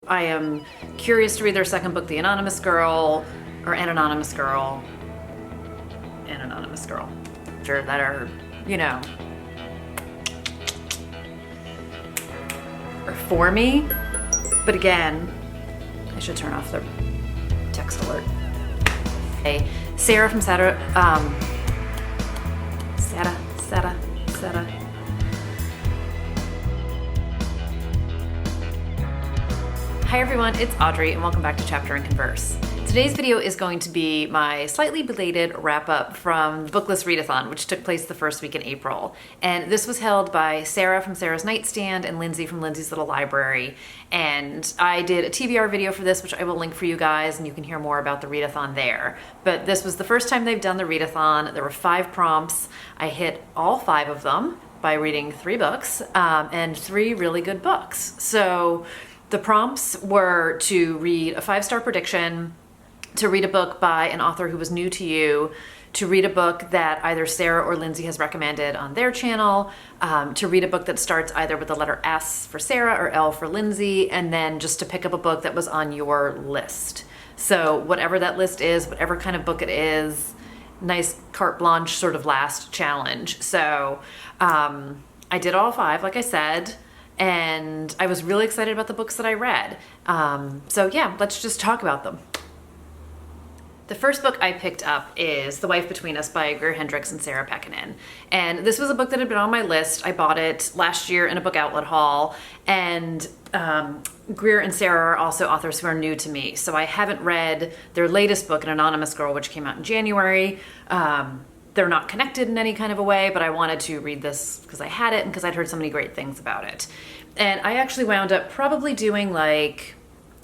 I am curious to read their second book, The Anonymous Girl, or An Anonymous Girl. An Anonymous Girl. Sure, that are, you know, are for me. But again, I should turn off the text alert. Hey, Sarah from Sada. Hi everyone, it's Audrey and welcome back to Chapter and Converse. Today's video is going to be my slightly belated wrap-up from the BookList Readathon, which took place the first week in April. And this was held by Sarah from Sarah's Nightstand and Lindsay from Lindsay's Little Library. And I did a TBR video for this, which I will link for you guys, and you can hear more about the Readathon there. But this was the first time they've done the Readathon. There were 5 prompts. I hit all 5 of them by reading 3 books, and 3 really good books. So the prompts were to read a 5-star prediction, to read a book by an author who was new to you, to read a book that either Sarah or Lindsay has recommended on their channel, to read a book that starts either with the letter S for Sarah or L for Lindsay, and then just to pick up a book that was on your list. So whatever that list is, whatever kind of book it is, nice carte blanche sort of last challenge. So I did all 5, like I said, and I was really excited about the books that I read. So yeah, let's just talk about them. The first book I picked up is The Wife Between Us by Greer Hendricks and Sarah Pekkanen. And this was a book that had been on my list. I bought it last year in a book outlet haul. And Greer and Sarah are also authors who are new to me. So I haven't read their latest book, An Anonymous Girl, which came out in January. They're not connected in any kind of a way, but I wanted to read this because I had it and because I'd heard so many great things about it. And I actually wound up probably doing like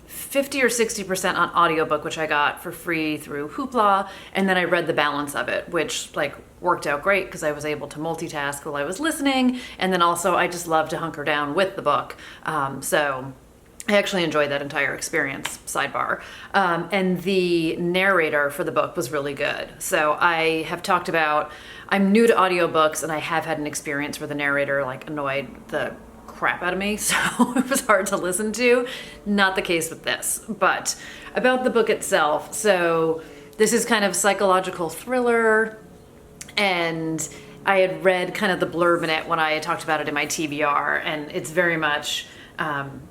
50 or 60% on audiobook, which I got for free through Hoopla, and then I read the balance of it, which like worked out great because I was able to multitask while I was listening, and then also I just love to hunker down with the book. So I actually enjoyed that entire experience, sidebar. And the narrator for the book was really good. So I have talked about, I'm new to audiobooks and I have had an experience where the narrator like annoyed the crap out of me, so it was hard to listen to. Not the case with this. But about the book itself, so this is kind of psychological thriller, and I had read kind of the blurb in it when I talked about it in my TBR, and it's very much,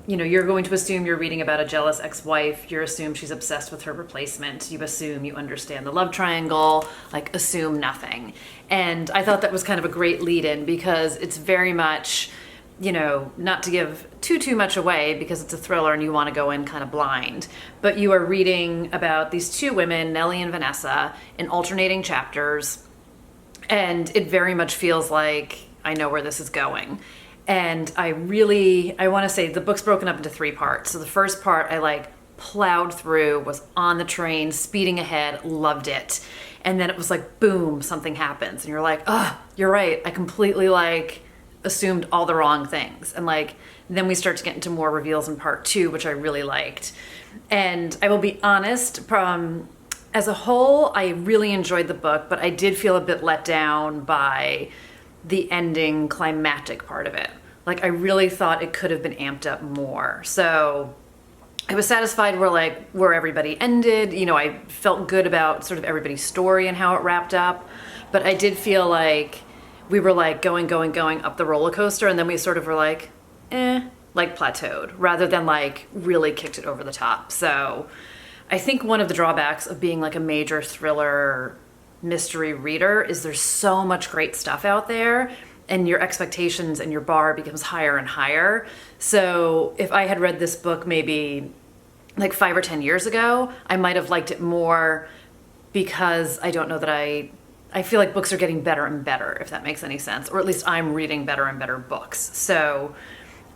you know, you're going to assume you're reading about a jealous ex-wife, you assume she's obsessed with her replacement, you assume you understand the love triangle, like assume nothing. And I thought that was kind of a great lead-in because it's very much, you know, not to give too much away because it's a thriller and you want to go in kind of blind, but you are reading about these 2 women, Nellie and Vanessa, in alternating chapters, and it very much feels like I know where this is going. And I want to say the book's broken up into 3 parts. So the first part I like plowed through, was on the train, speeding ahead, loved it. And then it was like, boom, something happens. And you're like, oh, you're right. I completely like assumed all the wrong things. And like, then we start to get into more reveals in part 2, which I really liked. And I will be honest, as a whole, I really enjoyed the book, but I did feel a bit let down by the ending climactic part of it. Like I really thought it could have been amped up more. So I was satisfied where everybody ended. You know, I felt good about sort of everybody's story and how it wrapped up, but I did feel like we were like going up the roller coaster, and then we sort of were like, like plateaued, rather than like really kicked it over the top. So I think one of the drawbacks of being like a major thriller mystery reader is there's so much great stuff out there, and your expectations and your bar becomes higher and higher. So if I had read this book maybe like 5 or 10 years ago, I might have liked it more because I don't know that I feel like books are getting better and better, if that makes any sense, or at least I'm reading better and better books. So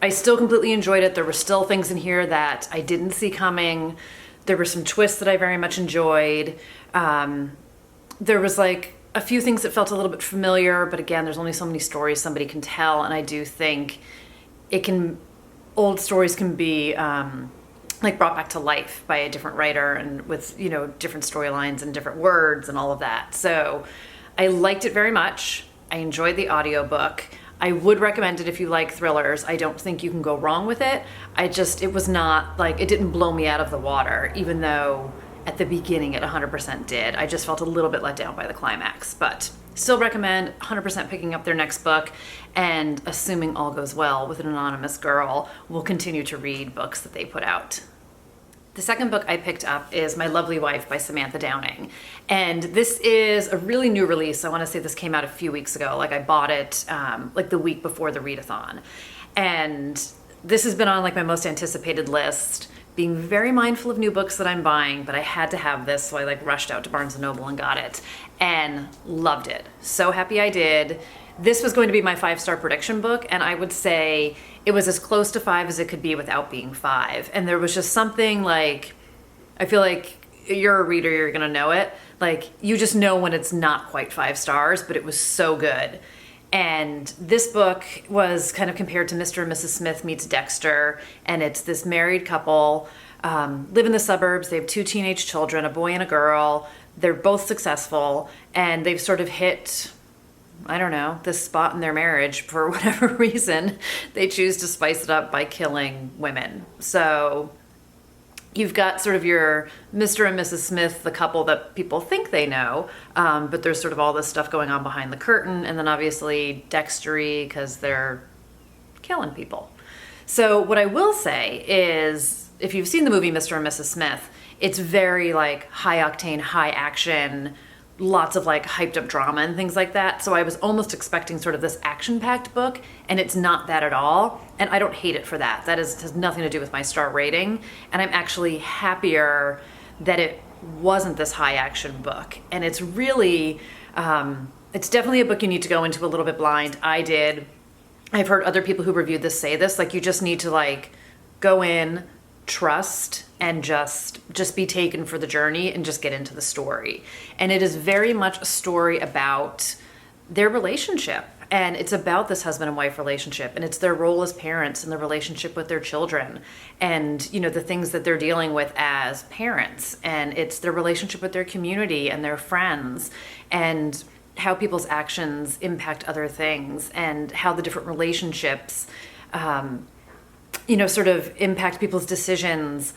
I still completely enjoyed it. There were still things in here that I didn't see coming. There were some twists that I very much enjoyed. There was like a few things that felt a little bit familiar, but again, there's only so many stories somebody can tell, and I do think old stories can be like brought back to life by a different writer and with, you know, different storylines and different words and all of that. So I liked it very much. I enjoyed the audiobook. I would recommend it if you like thrillers. I don't think you can go wrong with it. It was not like, it didn't blow me out of the water, even though at the beginning it 100% did. I just felt a little bit let down by the climax, but still recommend 100% picking up their next book, and assuming all goes well with an anonymous girl, we'll continue to read books that they put out. The second book I picked up is My Lovely Wife by Samantha Downing. And this is a really new release. I want to say this came out a few weeks ago. Like I bought it like the week before the readathon. And this has been on like my most anticipated list, being very mindful of new books that I'm buying, but I had to have this, so I like rushed out to Barnes & Noble and got it and loved it. So happy I did. This was going to be my 5-star prediction book, and I would say it was as close to 5 as it could be without being 5. And there was just something like, I feel like you're a reader, you're gonna know it. Like you just know when it's not quite 5 stars, but it was so good. And this book was kind of compared to Mr. and Mrs. Smith meets Dexter, and it's this married couple, live in the suburbs, they have 2 teenage children, a boy and a girl. They're both successful, and they've sort of hit, I don't know, this spot in their marriage for whatever reason. They choose to spice it up by killing women. So you've got sort of your Mr. and Mrs. Smith, the couple that people think they know, but there's sort of all this stuff going on behind the curtain, and then obviously Dextery because they're killing people. So what I will say is, if you've seen the movie Mr. and Mrs. Smith, it's very like high octane, high action, lots of like hyped up drama and things like that. So I was almost expecting sort of this action-packed book, and it's not that at all. And I don't hate it for that. Has nothing to do with my star rating. And I'm actually happier that it wasn't this high action book. And it's really, it's definitely a book you need to go into a little bit blind. I did. I've heard other people who reviewed this say this, like you just need to like go in, trust, and just be taken for the journey and just get into the story. And it is very much a story about their relationship, and it's about this husband and wife relationship, and it's their role as parents and the relationship with their children, and you know the things that they're dealing with as parents, and it's their relationship with their community and their friends, and how people's actions impact other things, and how the different relationships sort of impact people's decisions.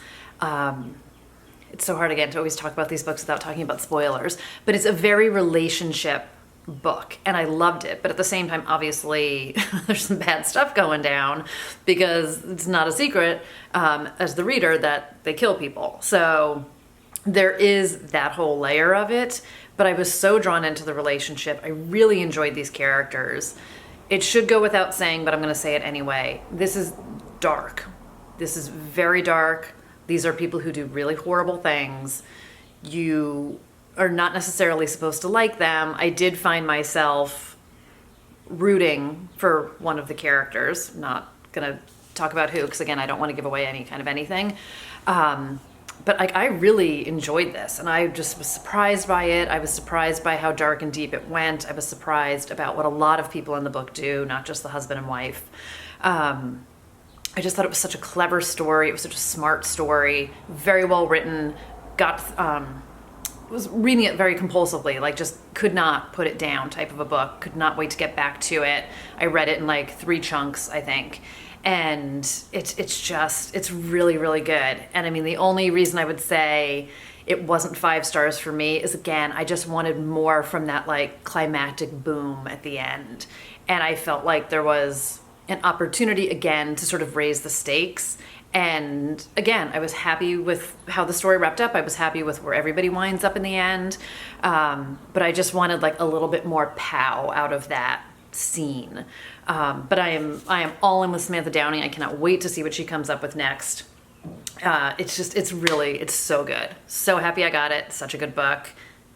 It's so hard again to always talk about these books without talking about spoilers, but it's a very relationship book, and I loved it. But at the same time, obviously, there's some bad stuff going down, because it's not a secret as the reader that they kill people. So there is that whole layer of it, but I was so drawn into the relationship. I really enjoyed these characters. It should go without saying, but I'm going to say it anyway. This is dark. This is very dark. These are people who do really horrible things. You are not necessarily supposed to like them. I did find myself rooting for one of the characters. Not gonna talk about who, because again, I don't want to give away any kind of anything. But I really enjoyed this, and I just was surprised by it. I was surprised by how dark and deep it went. I was surprised about what a lot of people in the book do, not just the husband and wife. I just thought it was such a clever story. It was such a smart story, very well written. Was reading it very compulsively, like just could not put it down type of a book. Could not wait to get back to it. I read it in like 3 chunks, I think. And it's really, really good. And I mean, the only reason I would say it wasn't 5 stars for me is, again, I just wanted more from that like climactic boom at the end. And I felt like there was an opportunity again to sort of raise the stakes. And again, I was happy with how the story wrapped up. I was happy with where everybody winds up in the end. But I just wanted like a little bit more pow out of that scene. But I am all in with Samantha Downing. I cannot wait to see what she comes up with next. It's so good. So happy I got it. Such a good book.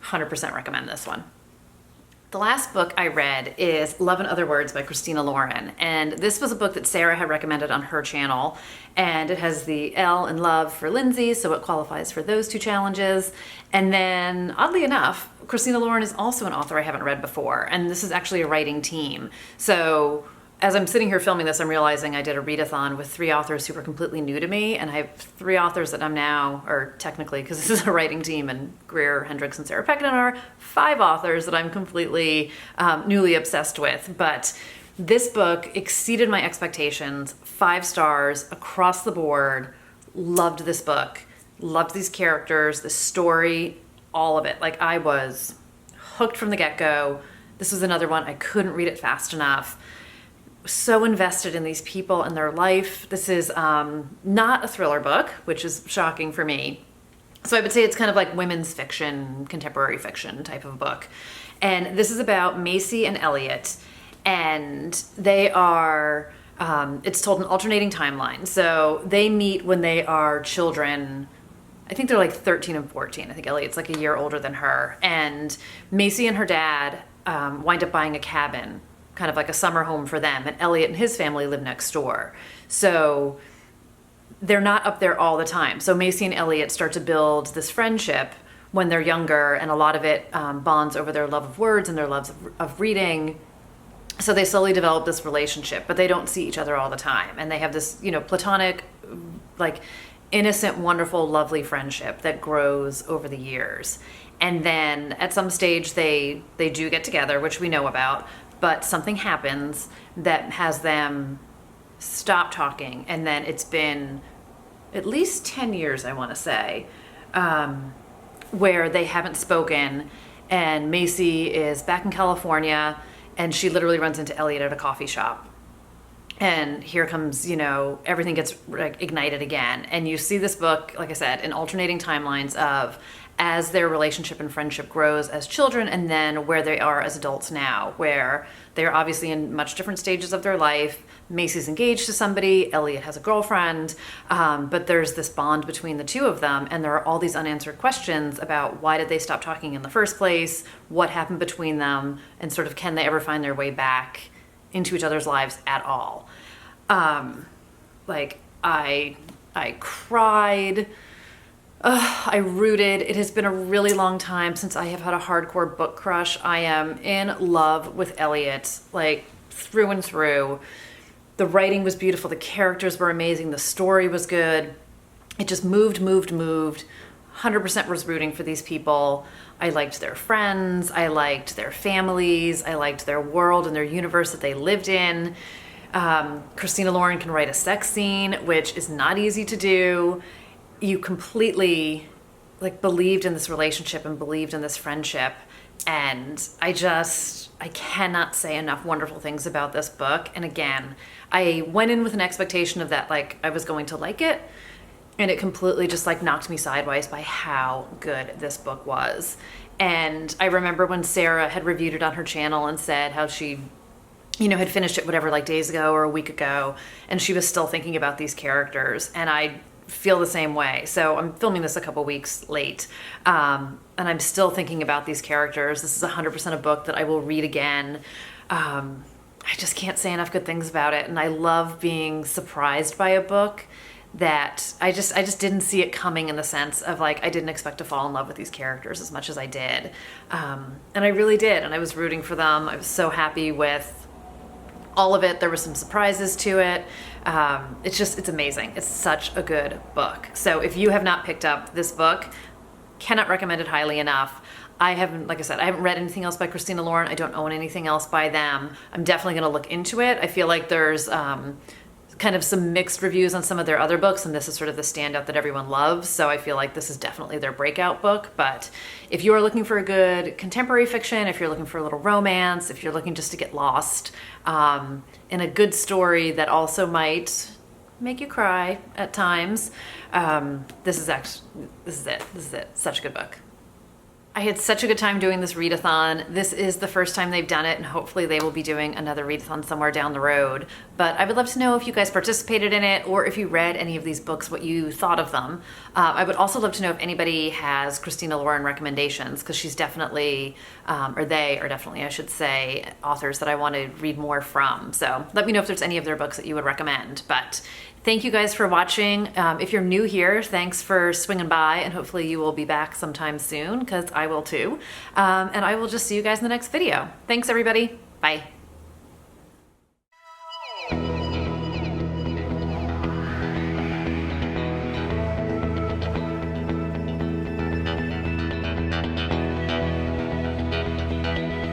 100% recommend this one. The last book I read is Love and Other Words by Christina Lauren. And this was a book that Sarah had recommended on her channel. And it has the L in love for Lindsay, so it qualifies for those 2 challenges. And then, oddly enough, Christina Lauren is also an author I haven't read before. And this is actually a writing team. So as I'm sitting here filming this, I'm realizing I did a readathon with 3 authors who were completely new to me, and I have 3 authors that I'm now, or technically, because this is a writing team, and Greer, Hendricks, and Sarah Pekkanen are 5 authors that I'm completely newly obsessed with. But This book exceeded my expectations, 5 stars across the board. Loved this book, loved these characters, the story, all of it. Like, I was hooked from the get-go. This was another one, I couldn't read it fast enough. So invested in these people and their life. This is not a thriller book, which is shocking for me. So I would say it's kind of like women's fiction, contemporary fiction type of book. And this is about Macy and Elliot. And they are, it's told in alternating timeline. So they meet when they are children. I think they're like 13 and 14. I think Elliot's like a year older than her. And Macy and her dad wind up buying a cabin, kind of like a summer home for them. And Elliot and his family live next door. So they're not up there all the time. So Macy and Elliot start to build this friendship when they're younger, and a lot of it bonds over their love of words and their loves of reading. So they slowly develop this relationship, but they don't see each other all the time. And they have this, platonic, like innocent, wonderful, lovely friendship that grows over the years. And then at some stage they do get together, which we know about, but something happens that has them stop talking. And then it's been at least 10 years, I want to say, where they haven't spoken. And Macy is back in California, and she literally runs into Elliot at a coffee shop. And here comes, everything gets ignited again. And you see this book, like I said, in alternating timelines of as their relationship and friendship grows as children, and then where they are as adults now, where they're obviously in much different stages of their life. Macy's engaged to somebody, Elliot has a girlfriend, but there's this bond between the two of them, and there are all these unanswered questions about why did they stop talking in the first place, what happened between them, and sort of can they ever find their way back into each other's lives at all. I cried. I rooted. It has been a really long time since I have had a hardcore book crush. I am in love with Elliot, like through and through. The writing was beautiful. The characters were amazing. The story was good. It just moved. 100% was rooting for these people. I liked their friends. I liked their families. I liked their world and their universe that they lived in. Christina Lauren can write a sex scene, which is not easy to do. You completely believed in this relationship and believed in this friendship. And I cannot say enough wonderful things about this book. And again, I went in with an expectation of that, I was going to like it. And it completely just knocked me sideways by how good this book was. And I remember when Sarah had reviewed it on her channel and said how she, had finished it days ago or a week ago. And she was still thinking about these characters. And I feel the same way. So I'm filming this a couple weeks late. And I'm still thinking about these characters. This is 100% a book that I will read again. I just can't say enough good things about it. And I love being surprised by a book that I just didn't see it coming, in the sense of I didn't expect to fall in love with these characters as much as I did. And I really did. And I was rooting for them. I was so happy with all of it. There were some surprises to it. It's amazing. It's such a good book. So if you have not picked up this book, cannot recommend it highly enough. I haven't read anything else by Christina Lauren. I don't own anything else by them. I'm definitely going to look into it. I feel like there's kind of some mixed reviews on some of their other books, and this is sort of the standout that everyone loves. So I feel like this is definitely their breakout book. But if you are looking for a good contemporary fiction, if you're looking for a little romance, if you're looking just to get lost in a good story that also might make you cry at times, this is it. This is it. Such a good book. I had such a good time doing this readathon. This is the first time they've done it, and hopefully they will be doing another readathon somewhere down the road. But I would love to know if you guys participated in it, or if you read any of these books, what you thought of them. I would also love to know if anybody has Christina Lauren recommendations, because she's definitely, or they are definitely, I should say, authors that I want to read more from. So let me know if there's any of their books that you would recommend. But thank you guys for watching. If you're new here, thanks for swinging by, and hopefully you will be back sometime soon, because I will too. And I will just see you guys in the next video. Thanks, everybody. Bye.